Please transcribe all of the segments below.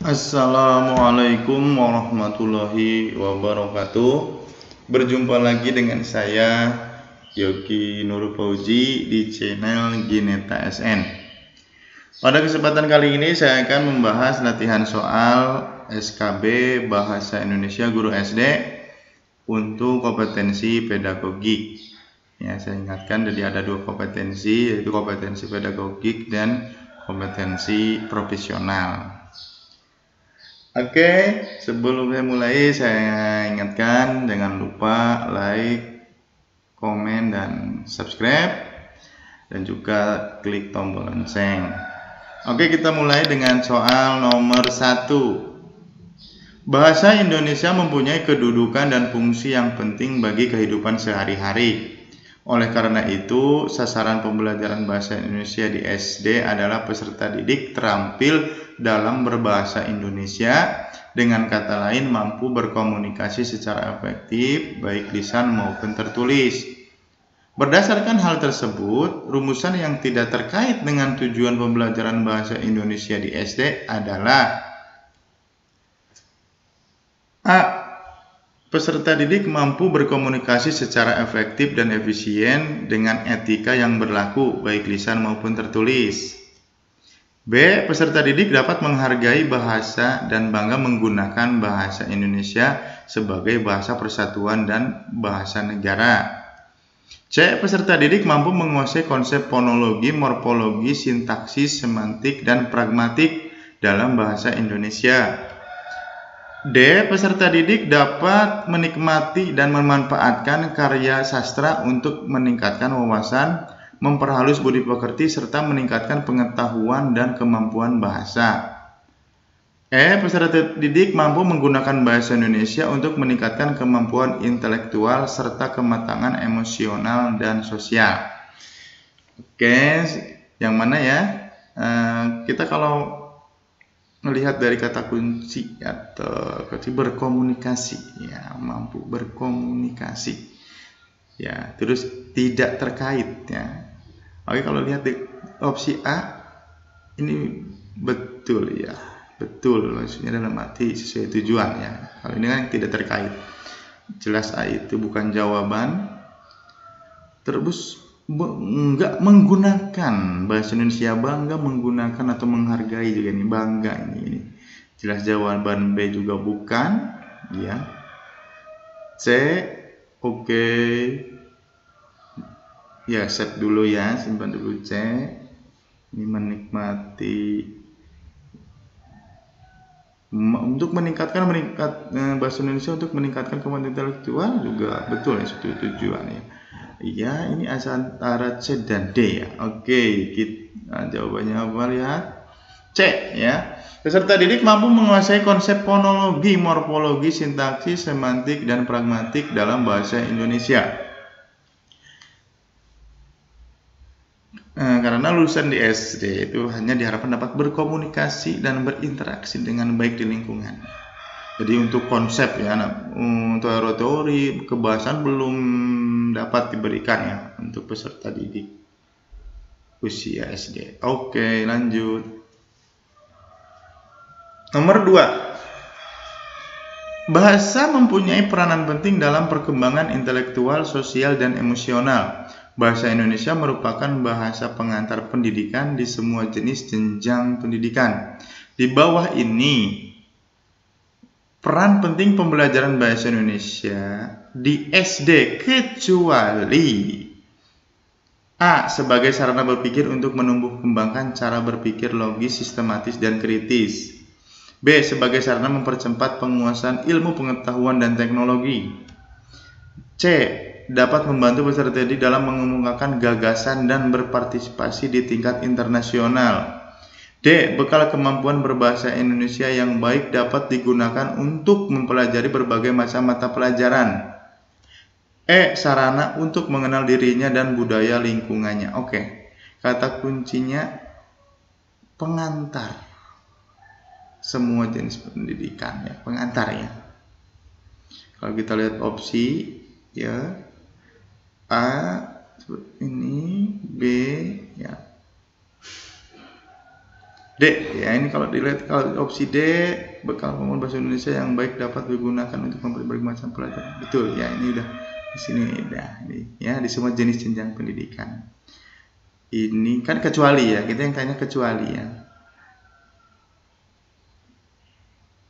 Assalamualaikum warahmatullahi wabarakatuh. Berjumpa lagi dengan saya Yogi Nur Fauzi di channel Gineta SN. Pada kesempatan kali ini saya akan membahas latihan soal SKB Bahasa Indonesia Guru SD untuk kompetensi pedagogik. Ya, saya ingatkan jadi ada dua kompetensi, yaitu kompetensi pedagogik dan kompetensi profesional. Oke, sebelum saya mulai saya ingatkan jangan lupa like, komen, dan subscribe, dan juga klik tombol lonceng. Oke, kita mulai dengan soal nomor 1. Bahasa Indonesia mempunyai kedudukan dan fungsi yang penting bagi kehidupan sehari-hari. Oleh karena itu, sasaran pembelajaran bahasa Indonesia di SD adalah peserta didik terampil dalam berbahasa Indonesia, dengan kata lain mampu berkomunikasi secara efektif baik lisan maupun tertulis. Berdasarkan hal tersebut, rumusan yang tidak terkait dengan tujuan pembelajaran bahasa Indonesia di SD adalah: A. Peserta didik mampu berkomunikasi secara efektif dan efisien dengan etika yang berlaku baik lisan maupun tertulis. B. Peserta didik dapat menghargai bahasa dan bangga menggunakan bahasa Indonesia sebagai bahasa persatuan dan bahasa negara. C. Peserta didik mampu menguasai konsep fonologi, morfologi, sintaksis, semantik, dan pragmatik dalam bahasa Indonesia. D. Peserta didik dapat menikmati dan memanfaatkan karya sastra untuk meningkatkan wawasan, memperhalus budi pekerti, serta meningkatkan pengetahuan dan kemampuan bahasa. E. Peserta didik mampu menggunakan bahasa Indonesia untuk meningkatkan kemampuan intelektual serta kematangan emosional dan sosial. Oke, yang mana ya? Kita kalau melihat dari kata kunci atau kunci berkomunikasi, ya, mampu berkomunikasi, ya, terus tidak terkait, ya. Oke, kalau lihat di opsi A ini betul, ya, betul, maksudnya dalam arti sesuai tujuan, ya. Kalau ini kan tidak terkait, jelas A itu bukan jawaban. Terus enggak menggunakan bahasa Indonesia, bangga menggunakan atau menghargai juga nih, bangga ini jelas jawaban B juga bukan, ya. C, oke, ya, set dulu, ya, simpan dulu C. Ini menikmati untuk meningkatkan bahasa Indonesia untuk meningkatkan kemampuan intelektual juga betul, ya, itu tujuannya. Ya, ini antara C dan D, ya. Oke, kita jawabannya apa, lihat C, ya. Peserta didik mampu menguasai konsep fonologi, morfologi, sintaksis, semantik, dan pragmatik dalam bahasa Indonesia. Karena lulusan di SD itu hanya diharapkan dapat berkomunikasi dan berinteraksi dengan baik di lingkungan. Jadi untuk konsep, ya, untuk teori kebahasaan belum dapat diberikan, ya, untuk peserta didik usia SD. Oke, lanjut. Nomor 2. Bahasa mempunyai peranan penting dalam perkembangan intelektual, sosial, dan emosional. Bahasa Indonesia merupakan bahasa pengantar pendidikan di semua jenis jenjang pendidikan. Di bawah ini peran penting pembelajaran bahasa Indonesia di SD kecuali: A. Sebagai sarana berpikir untuk menumbuh kembangkan cara berpikir logis, sistematis, dan kritis. B. Sebagai sarana mempercepat penguasaan ilmu pengetahuan dan teknologi. C. Dapat membantu peserta didik dalam mengemukakan gagasan dan berpartisipasi di tingkat internasional. D. Bekal kemampuan berbahasa Indonesia yang baik dapat digunakan untuk mempelajari berbagai macam mata pelajaran. E. Sarana untuk mengenal dirinya dan budaya lingkungannya. Oke, kata kuncinya pengantar semua jenis pendidikan, ya, pengantar, ya. Kalau kita lihat opsi, ya, A seperti ini, B, ya, D, ya ini kalau dilihat kalau opsi D, bekal pengumuman bahasa Indonesia yang baik dapat digunakan untuk memberi berbagai macam pelajaran. Betul, ya ini udah di sini udah nih, ya di semua jenis jenjang pendidikan. Ini kan kecuali ya, kita yang tanya kecuali ya.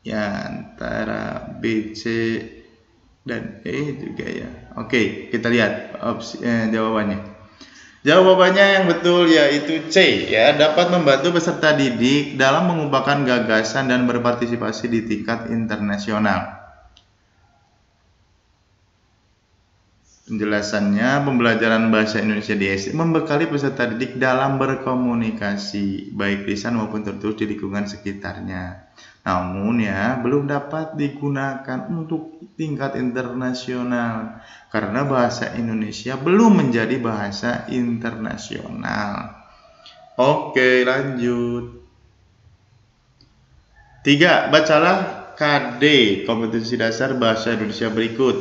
Ya antara B, C, dan E juga ya. Oke, kita lihat opsi jawabannya. Jawabannya yang betul yaitu C, ya, dapat membantu peserta didik dalam mengubahkan gagasan dan berpartisipasi di tingkat internasional. Penjelasannya, pembelajaran bahasa Indonesia di SD membekali peserta didik dalam berkomunikasi, baik lisan maupun tertulis di lingkungan sekitarnya. Namun ya, belum dapat digunakan untuk tingkat internasional karena bahasa Indonesia belum menjadi bahasa internasional. Oke, lanjut. 3. Bacalah KD kompetensi dasar bahasa Indonesia berikut.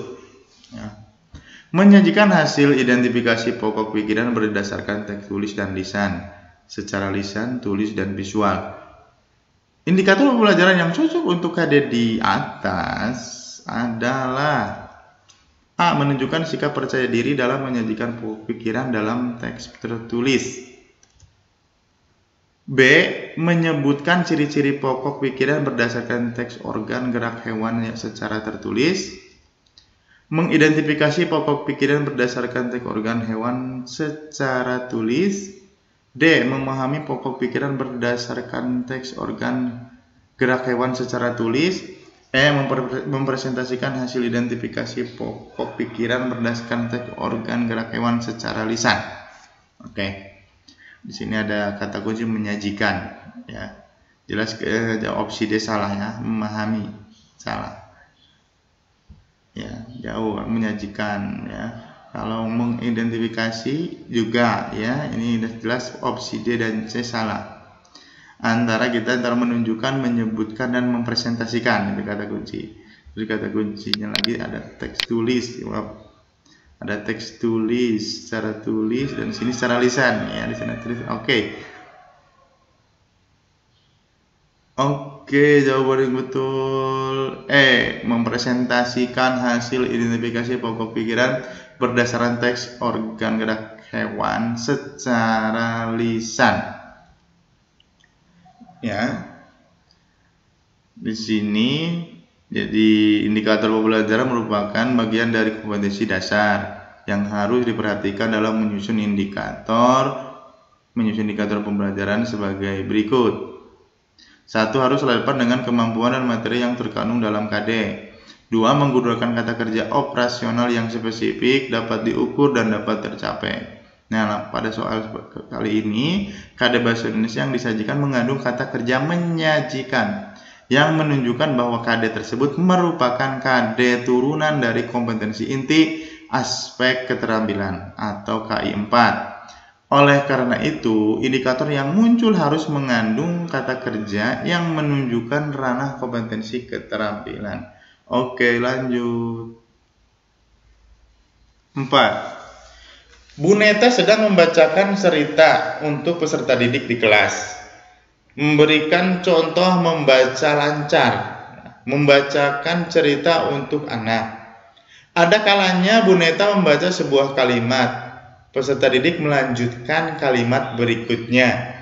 Ya. Menyajikan hasil identifikasi pokok pikiran berdasarkan teks tulis dan lisan, secara lisan, tulis, dan visual. Indikator pembelajaran yang cocok untuk KD di atas adalah A. Menunjukkan sikap percaya diri dalam menyajikan pokok pikiran dalam teks tertulis. B. Menyebutkan ciri-ciri pokok pikiran berdasarkan teks organ gerak hewan secara tertulis. Mengidentifikasi pokok pikiran berdasarkan teks organ hewan secara tulis. D. Memahami pokok pikiran berdasarkan teks organ gerak hewan secara tulis. E. Mempresentasikan hasil identifikasi pokok pikiran berdasarkan teks organ gerak hewan secara lisan. Oke. Di sini ada kata kunci menyajikan, ya. Jelas opsi D salah ya, memahami salah. Ya, jauh menyajikan ya. Kalau mengidentifikasi juga ya, ini sudah jelas opsi D dan C salah. Antara menunjukkan, menyebutkan, dan mempresentasikan itu kata kunci. Terus kata kuncinya lagi ada teks tulis, ada teks tulis, secara tulis, dan sini secara lisan ya, di sana tulis. Oke, jawaban yang betul E. Mempresentasikan hasil identifikasi pokok pikiran berdasarkan teks organ gerak hewan secara lisan. Ya. Di sini jadi indikator pembelajaran merupakan bagian dari kompetensi dasar yang harus diperhatikan dalam menyusun indikator pembelajaran sebagai berikut. 1. Harus relevan dengan kemampuan dan materi yang terkandung dalam KD. 2. Menggunakan kata kerja operasional yang spesifik, dapat diukur dan dapat tercapai. Nah, pada soal kali ini, KD bahasa Indonesia yang disajikan mengandung kata kerja menyajikan, yang menunjukkan bahwa KD tersebut merupakan KD turunan dari kompetensi inti aspek keterampilan atau KI 4. Oleh karena itu, indikator yang muncul harus mengandung kata kerja yang menunjukkan ranah kompetensi keterampilan. Oke, lanjut. 4. Bu Neta sedang membacakan cerita untuk peserta didik di kelas. Memberikan contoh membaca lancar, membacakan cerita untuk anak. Ada kalanya Bu Neta membaca sebuah kalimat. Peserta didik melanjutkan kalimat berikutnya.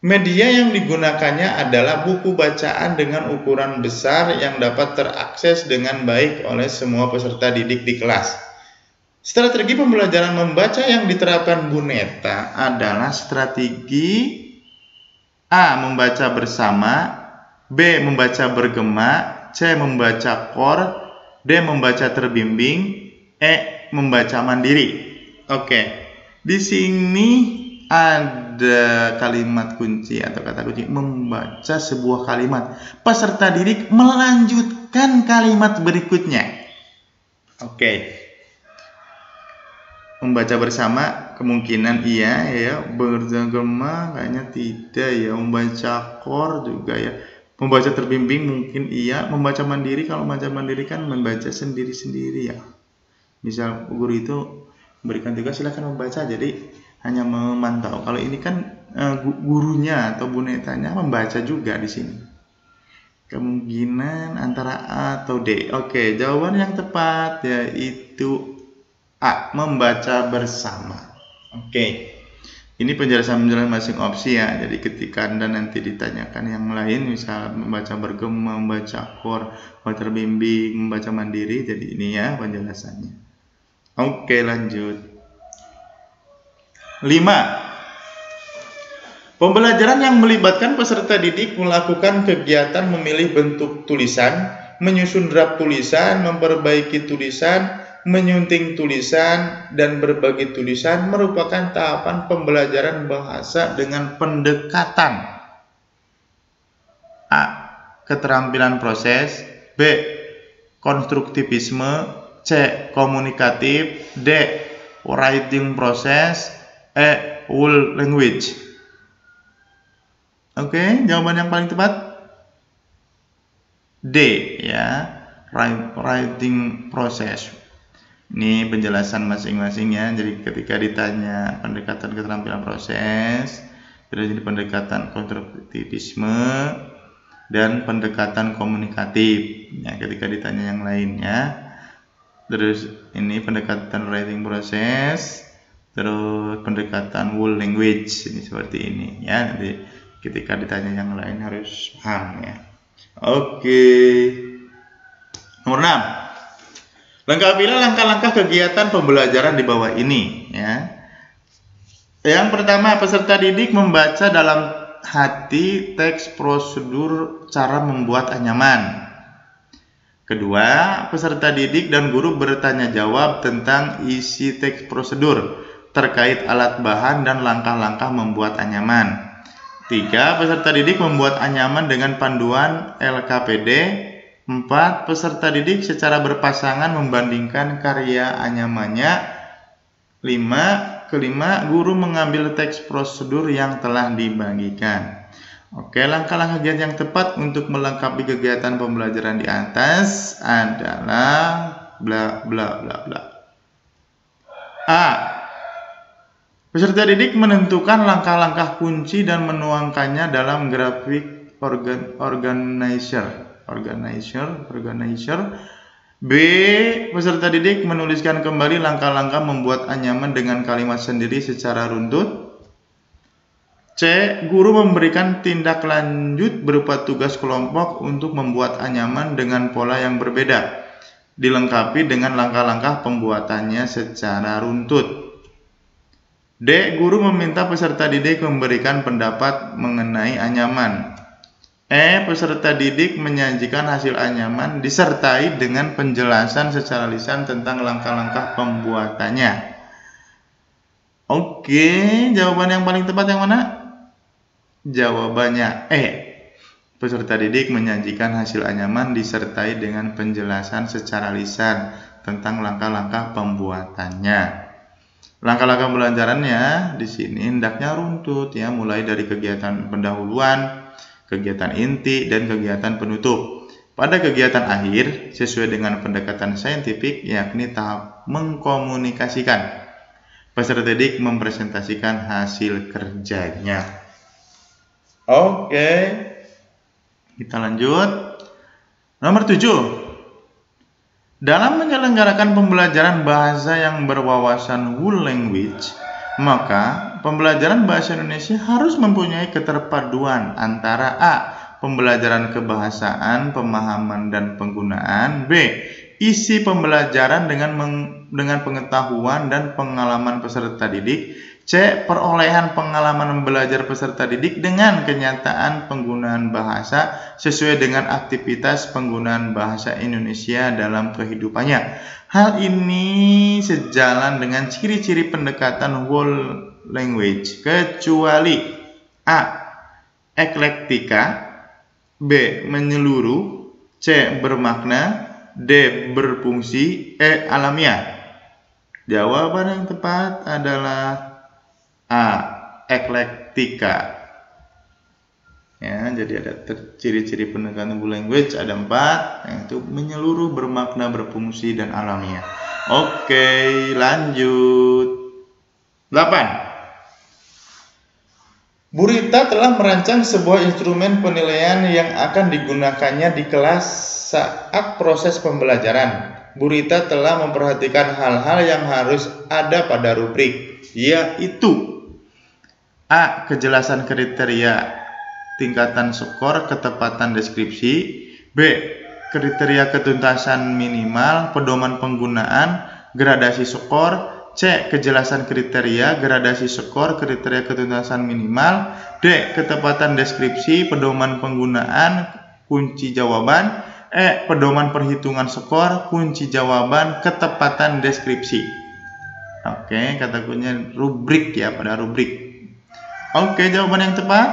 Media yang digunakannya adalah buku bacaan dengan ukuran besar yang dapat terakses dengan baik oleh semua peserta didik di kelas. Strategi pembelajaran membaca yang diterapkan Bu Neta adalah strategi A. Membaca bersama, B. Membaca bergema, C. Membaca core, D. Membaca terbimbing, E. Membaca mandiri. Oke, di sini ada kalimat kunci atau kata kunci membaca sebuah kalimat. Peserta didik melanjutkan kalimat berikutnya. Oke. Membaca bersama kemungkinan iya ya, bergema kayaknya tidak ya. Membaca core juga ya. Membaca terbimbing mungkin iya. Membaca mandiri, kalau membaca mandiri kan membaca sendiri-sendiri ya. Misal guru itu berikan tugas silahkan membaca, jadi hanya memantau. Kalau ini kan gurunya atau bonekanya membaca juga di sini. Kemungkinan antara A atau D. Oke, jawaban yang tepat yaitu A, membaca bersama. Oke. Ini penjelasan masing opsi ya. Jadi ketika Anda nanti ditanyakan yang lain, misal membaca bergema, membaca core, terbimbing, membaca mandiri, jadi ini ya penjelasannya. Oke, lanjut. 5. Pembelajaran yang melibatkan peserta didik melakukan kegiatan memilih bentuk tulisan, menyusun draft tulisan, memperbaiki tulisan, menyunting tulisan, dan berbagi tulisan merupakan tahapan pembelajaran bahasa dengan pendekatan A. Keterampilan proses, B. Konstruktivisme, C. Komunikatif, D. Writing proses, E. Whole language. Oke, jawaban yang paling tepat D ya, writing process. Ini penjelasan masing-masing ya. Jadi ketika ditanya pendekatan keterampilan proses, jadi pendekatan konstruktivisme dan pendekatan komunikatif. Ya, ketika ditanya yang lainnya, terus ini pendekatan writing process, terus pendekatan whole language. Ini seperti ini ya. Nanti ketika ditanya yang lain harus paham ya. Oke. Nomor 6. Lengkapilah langkah-langkah kegiatan pembelajaran di bawah ini ya. Yang pertama, peserta didik membaca dalam hati teks prosedur cara membuat anyaman. Kedua, peserta didik dan guru bertanya jawab tentang isi teks prosedur terkait alat bahan dan langkah-langkah membuat anyaman. 3. Peserta didik membuat anyaman dengan panduan LKPD. 4. Peserta didik secara berpasangan membandingkan karya anyamannya. 5. Kelima, guru mengambil teks prosedur yang telah dibagikan. Oke, langkah-langkah yang tepat untuk melengkapi kegiatan pembelajaran di atas adalah bla bla bla bla. A. Peserta didik menentukan langkah-langkah kunci dan menuangkannya dalam grafik organizer. B. Peserta didik menuliskan kembali langkah-langkah membuat anyaman dengan kalimat sendiri secara runtut. C. Guru memberikan tindak lanjut berupa tugas kelompok untuk membuat anyaman dengan pola yang berbeda, dilengkapi dengan langkah-langkah pembuatannya secara runtut. D. Guru meminta peserta didik memberikan pendapat mengenai anyaman. E. Peserta didik menyajikan hasil anyaman disertai dengan penjelasan secara lisan tentang langkah-langkah pembuatannya. Oke, jawaban yang paling tepat yang mana? Jawabannya E. Peserta didik menyajikan hasil anyaman disertai dengan penjelasan secara lisan tentang langkah-langkah pembuatannya. Langkah-langkah pembelajarannya di sini hendaknya runtut ya, mulai dari kegiatan pendahuluan, kegiatan inti, dan kegiatan penutup. Pada kegiatan akhir sesuai dengan pendekatan saintifik yakni tahap mengkomunikasikan. Peserta didik mempresentasikan hasil kerjanya. Oke. Kita lanjut. Nomor 7. Dalam menyelenggarakan pembelajaran bahasa yang berwawasan whole language, maka pembelajaran bahasa Indonesia harus mempunyai keterpaduan antara A. Pembelajaran kebahasaan, pemahaman dan penggunaan. B. Isi pembelajaran dengan pengetahuan dan pengalaman peserta didik. C. Perolehan pengalaman belajar peserta didik dengan kenyataan penggunaan bahasa sesuai dengan aktivitas penggunaan bahasa Indonesia dalam kehidupannya. Hal ini sejalan dengan ciri-ciri pendekatan whole language kecuali A. Eklektika, B. Menyeluruh, C. Bermakna, D. Berfungsi, E. Alamiah. Jawaban yang tepat adalah A. Eklektika. Ya, jadi ada ciri-ciri pendekatan whole language ada 4, yaitu menyeluruh, bermakna, berfungsi, dan alamiah. Oke, lanjut. 8. Bu Rita telah merancang sebuah instrumen penilaian yang akan digunakannya di kelas saat proses pembelajaran. Bu Rita telah memperhatikan hal-hal yang harus ada pada rubrik, yaitu A. Kejelasan kriteria, tingkatan skor, ketepatan deskripsi. B. Kriteria ketuntasan minimal, pedoman penggunaan, gradasi skor. C. Kejelasan kriteria, gradasi skor, kriteria ketuntasan minimal. D. Ketepatan deskripsi, pedoman penggunaan, kunci jawaban. E. Pedoman perhitungan skor, kunci jawaban, ketepatan deskripsi. Oke, kata kuncinya rubrik ya, pada rubrik. Oke, jawaban yang tepat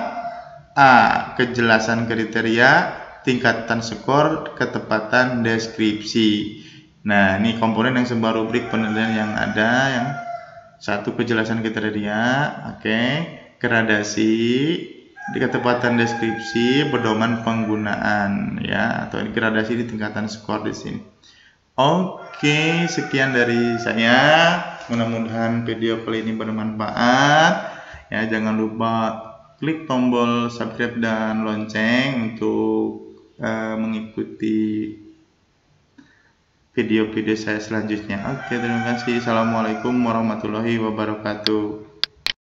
A. Kejelasan kriteria, tingkatan skor, ketepatan deskripsi. Nah, ini komponen yang sebuah rubrik penilaian yang ada, yang satu kejelasan kriteria, oke, gradasi, ketepatan deskripsi, pedoman penggunaan, ya, atau gradasi di tingkatan skor di sini. Oke, sekian dari saya. Mudah-mudahan video kali ini bermanfaat. Ya, jangan lupa klik tombol subscribe dan lonceng untuk mengikuti video-video saya selanjutnya. Oke, terima kasih. Assalamualaikum warahmatullahi wabarakatuh.